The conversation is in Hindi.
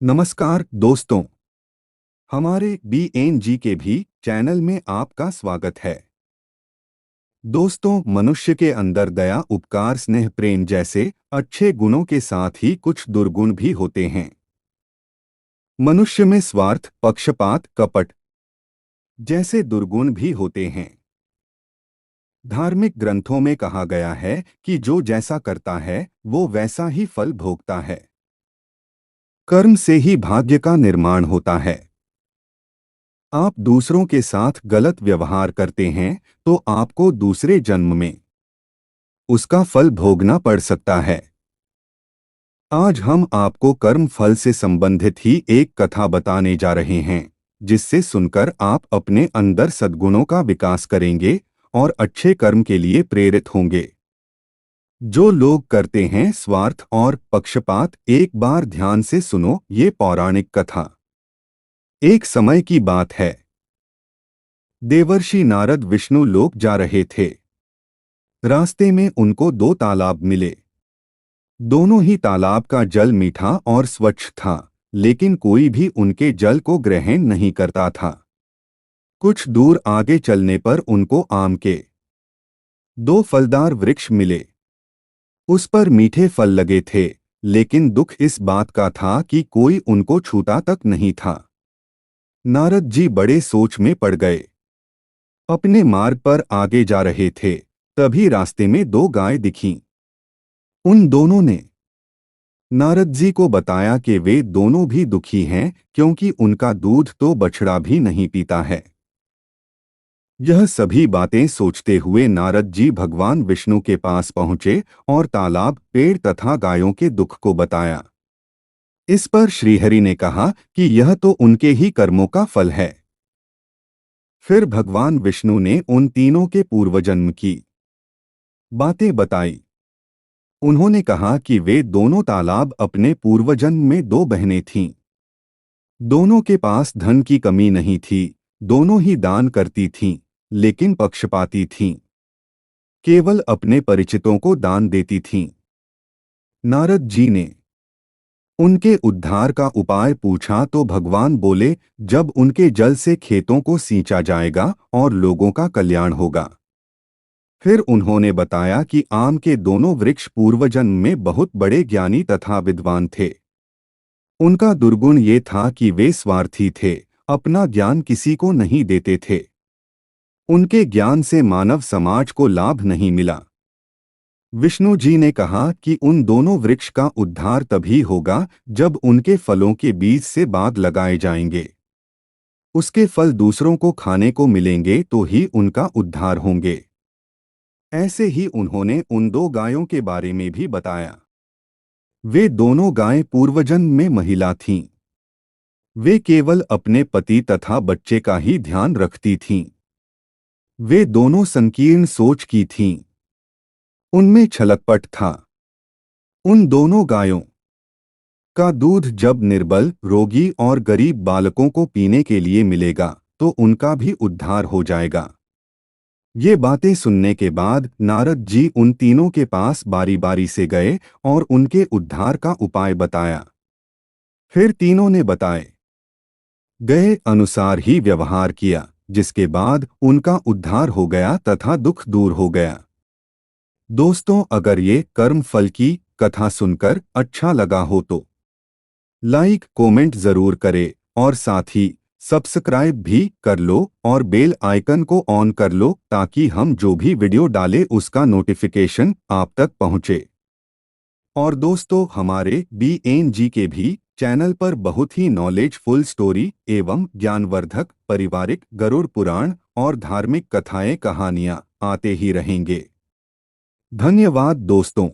नमस्कार दोस्तों, हमारे BNG के भी चैनल में आपका स्वागत है। दोस्तों, मनुष्य के अंदर दया, उपकार, स्नेह, प्रेम जैसे अच्छे गुणों के साथ ही कुछ दुर्गुण भी होते हैं। मनुष्य में स्वार्थ, पक्षपात, कपट जैसे दुर्गुण भी होते हैं। धार्मिक ग्रंथों में कहा गया है कि जो जैसा करता है वो वैसा ही फल भोगता है। कर्म से ही भाग्य का निर्माण होता है। आप दूसरों के साथ गलत व्यवहार करते हैं तो आपको दूसरे जन्म में उसका फल भोगना पड़ सकता है। आज हम आपको कर्म फल से संबंधित ही एक कथा बताने जा रहे हैं, जिससे सुनकर आप अपने अंदर सद्गुणों का विकास करेंगे और अच्छे कर्म के लिए प्रेरित होंगे। जो लोग करते हैं स्वार्थ और पक्षपात, एक बार ध्यान से सुनो ये पौराणिक कथा। एक समय की बात है। देवर्षि नारद विष्णु लोक जा रहे थे। रास्ते में उनको दो तालाब मिले। दोनों ही तालाब का जल मीठा और स्वच्छ था, लेकिन कोई भी उनके जल को ग्रहण नहीं करता था। कुछ दूर आगे चलने पर उनको आम के दो फलदार वृक्ष मिले। उस पर मीठे फल लगे थे, लेकिन दुख इस बात का था कि कोई उनको छूता तक नहीं था। नारद जी बड़े सोच में पड़ गए। अपने मार्ग पर आगे जा रहे थे, तभी रास्ते में दो गाय दिखीं। उन दोनों ने नारद जी को बताया कि वे दोनों भी दुखी हैं, क्योंकि उनका दूध तो बछड़ा भी नहीं पीता है। यह सभी बातें सोचते हुए नारद जी भगवान विष्णु के पास पहुंचे और तालाब, पेड़ तथा गायों के दुख को बताया। इस पर श्रीहरि ने कहा कि यह तो उनके ही कर्मों का फल है। फिर भगवान विष्णु ने उन तीनों के पूर्वजन्म की बातें बताई। उन्होंने कहा कि वे दोनों तालाब अपने पूर्वजन्म में दो बहनें थीं। दोनों के पास धन की कमी नहीं थी, दोनों ही दान करती थीं, लेकिन पक्षपाती थीं। केवल अपने परिचितों को दान देती थीं। नारद जी ने उनके उद्धार का उपाय पूछा तो भगवान बोले, जब उनके जल से खेतों को सींचा जाएगा और लोगों का कल्याण होगा। फिर उन्होंने बताया कि आम के दोनों वृक्ष पूर्वजन्म में बहुत बड़े ज्ञानी तथा विद्वान थे। उनका दुर्गुण ये था कि वे स्वार्थी थे, अपना ज्ञान किसी को नहीं देते थे। उनके ज्ञान से मानव समाज को लाभ नहीं मिला। विष्णु जी ने कहा कि उन दोनों वृक्ष का उद्धार तभी होगा जब उनके फलों के बीज से बाग लगाए जाएंगे। उसके फल दूसरों को खाने को मिलेंगे तो ही उनका उद्धार होंगे। ऐसे ही उन्होंने उन दो गायों के बारे में भी बताया। वे दोनों गायें पूर्वजन्म में महिला थीं। वे केवल अपने पति तथा बच्चे का ही ध्यान रखती थीं। वे दोनों संकीर्ण सोच की थीं। उनमें छलकपट था। उन दोनों गायों का दूध जब निर्बल, रोगी और गरीब बालकों को पीने के लिए मिलेगा तो उनका भी उद्धार हो जाएगा। ये बातें सुनने के बाद नारद जी उन तीनों के पास बारी बारी से गए और उनके उद्धार का उपाय बताया। फिर तीनों ने बताए गए अनुसार ही व्यवहार किया, जिसके बाद उनका उद्धार हो गया तथा दुख दूर हो गया। दोस्तों, अगर ये कर्म फल की कथा सुनकर अच्छा लगा हो तो लाइक, कमेंट जरूर करें और साथ ही सब्सक्राइब भी कर लो और बेल आइकन को ऑन कर लो, ताकि हम जो भी वीडियो डालें उसका नोटिफिकेशन आप तक पहुंचे। और दोस्तों, हमारे BNG के भी चैनल पर बहुत ही नॉलेजफुल स्टोरी एवं ज्ञानवर्धक पारिवारिक, गरुड़ पुराण और धार्मिक कथाएं, कहानियां आते ही रहेंगे। धन्यवाद दोस्तों।